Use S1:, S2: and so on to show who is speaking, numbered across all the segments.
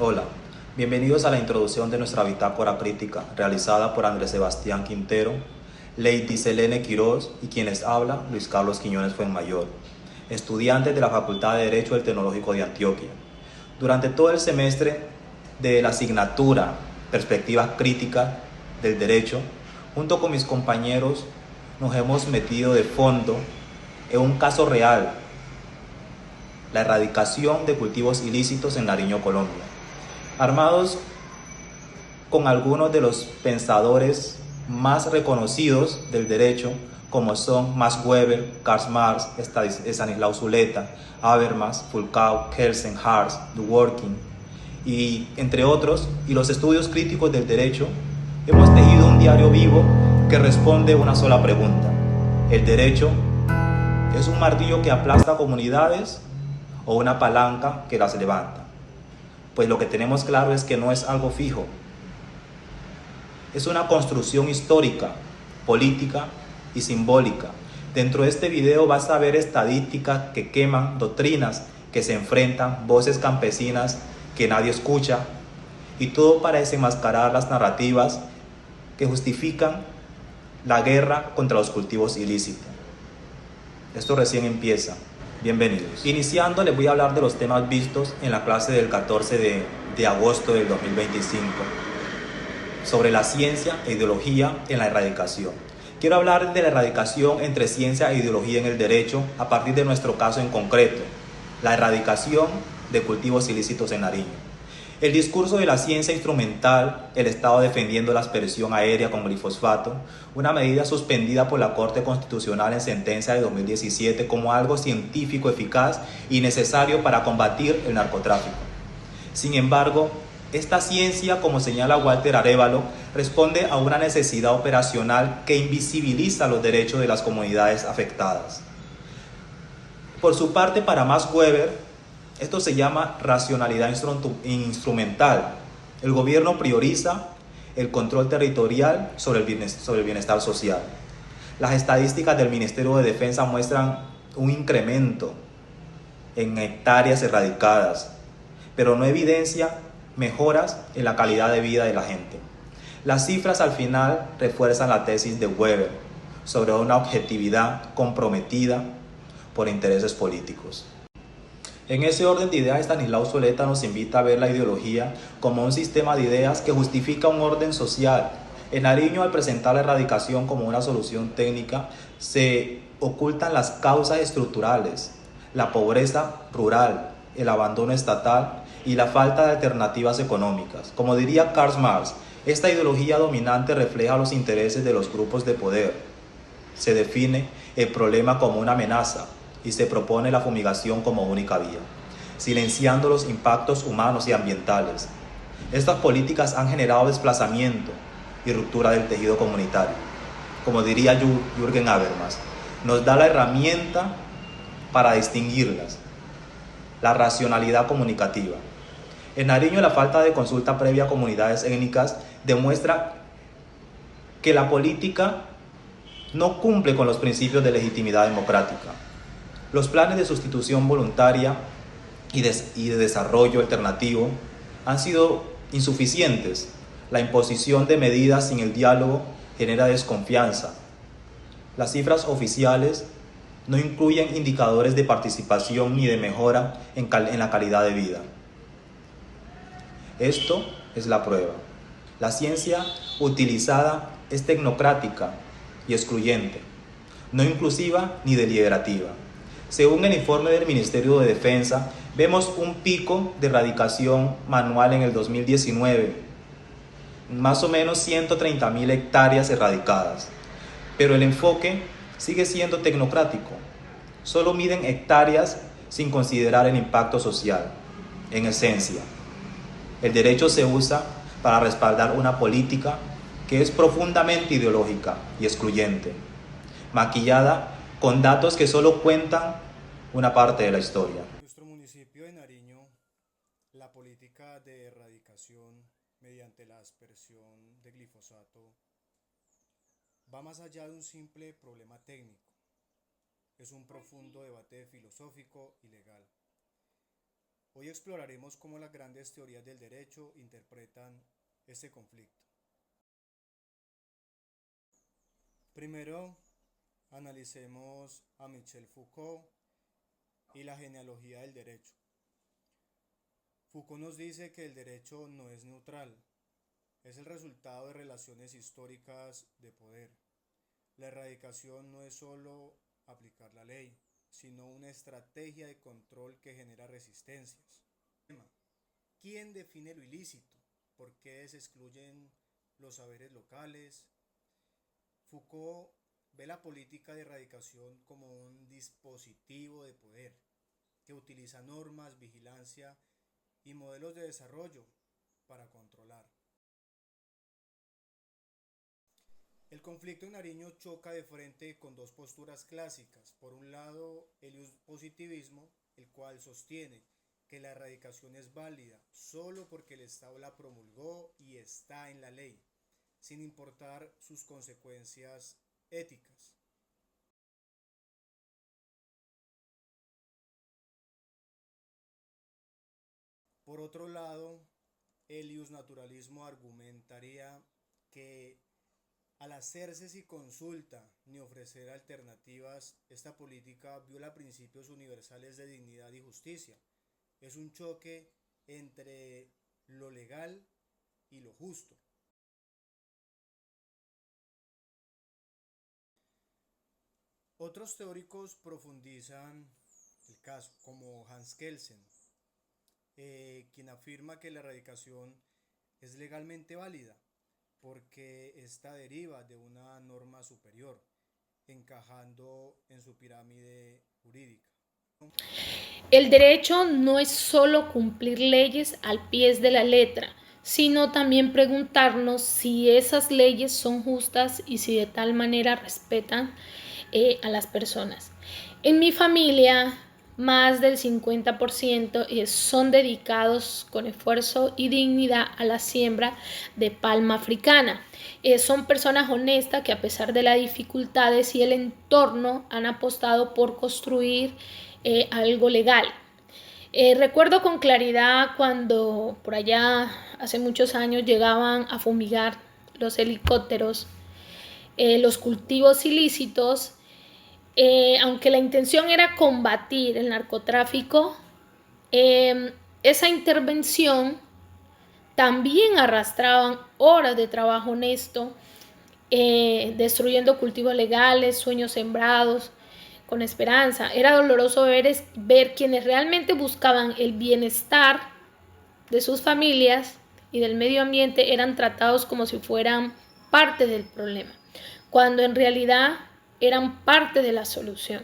S1: Hola, bienvenidos a la introducción de nuestra bitácora crítica realizada por Andrés Sebastián Quintero, Lady Selene Quirós y quienes habla Luis Carlos Quiñones Fuenmayor, estudiantes de la Facultad de Derecho del Tecnológico de Antioquia. Durante todo el semestre de la asignatura Perspectivas Críticas del Derecho, junto con mis compañeros nos hemos metido de fondo en un caso real, la erradicación de cultivos ilícitos en Nariño, Colombia. Armados con algunos de los pensadores más reconocidos del derecho, como son Max Weber, Karl Marx, Stanislao Zuleta, Habermas, Foucault, Kelsen, Hartz, Dworkin, y entre otros, y los estudios críticos del derecho, hemos tejido un diario vivo que responde una sola pregunta: ¿el derecho es un martillo que aplasta comunidades o una palanca que las levanta? Pues lo que tenemos claro es que no es algo fijo. Es una construcción histórica, política y simbólica. Dentro de este video vas a ver estadísticas que queman, doctrinas que se enfrentan, voces campesinas que nadie escucha, y todo para desenmascarar las narrativas que justifican la guerra contra los cultivos ilícitos. Esto recién empieza. Bienvenidos. Iniciando, les voy a hablar de los temas vistos en la clase del 14 de agosto del 2025 sobre la ciencia e ideología en la erradicación. Quiero hablar de la erradicación entre ciencia e ideología en el derecho a partir de nuestro caso en concreto, la erradicación de cultivos ilícitos en Nariño. El discurso de la ciencia instrumental, el Estado defendiendo la aspersión aérea con glifosfato, una medida suspendida por la Corte Constitucional en sentencia de 2017 como algo científico eficaz y necesario para combatir el narcotráfico. Sin embargo, esta ciencia, como señala Walter Arévalo, responde a una necesidad operacional que invisibiliza los derechos de las comunidades afectadas. Por su parte, para Max Weber, esto se llama racionalidad instrumental. El gobierno prioriza el control territorial sobre el bienestar social. Las estadísticas del Ministerio de Defensa muestran un incremento en hectáreas erradicadas, pero no evidencia mejoras en la calidad de vida de la gente. Las cifras al final refuerzan la tesis de Weber sobre una objetividad comprometida por intereses políticos. En ese orden de ideas, Stanislao Zuleta nos invita a ver la ideología como un sistema de ideas que justifica un orden social. En Nariño, al presentar la erradicación como una solución técnica, se ocultan las causas estructurales, la pobreza rural, el abandono estatal y la falta de alternativas económicas. Como diría Karl Marx, esta ideología dominante refleja los intereses de los grupos de poder. Se define el problema como una amenaza y se propone la fumigación como única vía, silenciando los impactos humanos y ambientales. Estas políticas han generado desplazamiento y ruptura del tejido comunitario. Como diría Jürgen Habermas, nos da la herramienta para distinguirlas: la racionalidad comunicativa. En Nariño, la falta de consulta previa a comunidades étnicas demuestra que la política no cumple con los principios de legitimidad democrática. Los planes de sustitución voluntaria y de desarrollo alternativo han sido insuficientes. La imposición de medidas sin el diálogo genera desconfianza. Las cifras oficiales no incluyen indicadores de participación ni de mejora en la calidad de vida. Esto es la prueba. La ciencia utilizada es tecnocrática y excluyente, no inclusiva ni deliberativa. Según el informe del Ministerio de Defensa, vemos un pico de erradicación manual en el 2019, más o menos 130.000 hectáreas erradicadas, pero el enfoque sigue siendo tecnocrático. Solo miden hectáreas sin considerar el impacto social. En esencia, el derecho se usa para respaldar una política que es profundamente ideológica y excluyente, maquillada con datos que solo cuentan una parte de la historia.
S2: En nuestro municipio de Nariño, la política de erradicación mediante la aspersión de glifosato va más allá de un simple problema técnico. Es un profundo debate filosófico y legal. Hoy exploraremos cómo las grandes teorías del derecho interpretan este conflicto. Primero, analicemos a Michel Foucault y la genealogía del derecho. Foucault nos dice que el derecho no es neutral, es el resultado de relaciones históricas de poder. La erradicación no es solo aplicar la ley, sino una estrategia de control que genera resistencias. ¿Quién define lo ilícito? ¿Por qué se excluyen los saberes locales? Foucault ve la política de erradicación como un dispositivo de poder que utiliza normas, vigilancia y modelos de desarrollo para controlar. El conflicto en Nariño choca de frente con dos posturas clásicas. Por un lado, el positivismo, el cual sostiene que la erradicación es válida solo porque el Estado la promulgó y está en la ley, sin importar sus consecuencias éticas. Por otro lado, el iusnaturalismo argumentaría que al hacerse sin consulta ni ofrecer alternativas, esta política viola principios universales de dignidad y justicia. Es un choque entre lo legal y lo justo. Otros teóricos profundizan el caso, como Hans Kelsen, quien afirma que la erradicación es legalmente válida porque esta deriva de una norma superior, encajando en su pirámide jurídica.
S3: El derecho no es solo cumplir leyes al pie de la letra, sino también preguntarnos si esas leyes son justas y si de tal manera respetan a las personas. En mi familia, más del 50% son dedicados con esfuerzo y dignidad a la siembra de palma africana. Son personas honestas que, a pesar de las dificultades y el entorno, han apostado por construir algo legal. Recuerdo con claridad cuando por allá hace muchos años llegaban a fumigar los helicópteros, los cultivos ilícitos. Aunque la intención era combatir el narcotráfico, esa intervención también arrastraban horas de trabajo honesto, destruyendo cultivos legales, sueños sembrados con esperanza. Era doloroso ver quienes realmente buscaban el bienestar de sus familias y del medio ambiente eran tratados como si fueran parte del problema, cuando en realidad eran parte de la solución.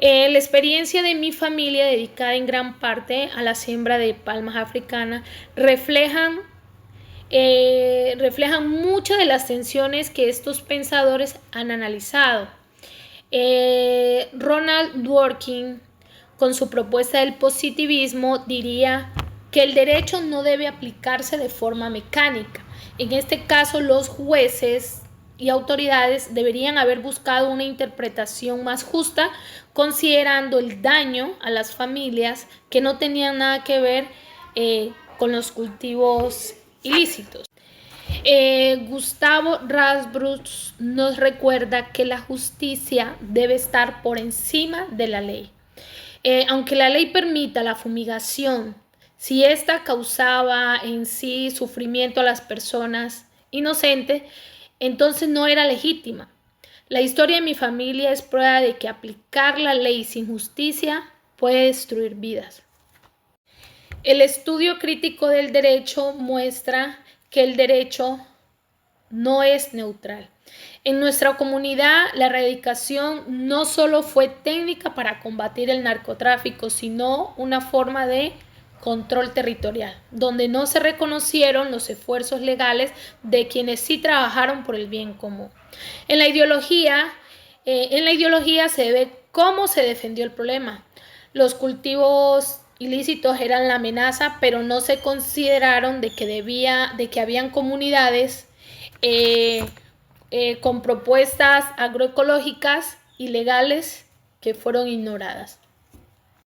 S3: La experiencia de mi familia, dedicada en gran parte a la siembra de palmas africanas, reflejan muchas de las tensiones que estos pensadores han analizado. Ronald Dworkin, con su propuesta del positivismo, diría que el derecho no debe aplicarse de forma mecánica. En este caso, los jueces y autoridades deberían haber buscado una interpretación más justa, considerando el daño a las familias que no tenían nada que ver con los cultivos ilícitos. Gustavo Rasbrus nos recuerda que la justicia debe estar por encima de la ley. Aunque la ley permita la fumigación, si ésta causaba en sí sufrimiento a las personas inocentes, entonces no era legítima. La historia de mi familia es prueba de que aplicar la ley sin justicia puede destruir vidas. El estudio crítico del derecho muestra que el derecho no es neutral. En nuestra comunidad, la erradicación no solo fue técnica para combatir el narcotráfico, sino una forma de control territorial, donde no se reconocieron los esfuerzos legales de quienes sí trabajaron por el bien común. En la ideología se ve cómo se defendió el problema. Los cultivos ilícitos eran la amenaza, pero no se consideraron de que habían comunidades con propuestas agroecológicas y legales que fueron ignoradas.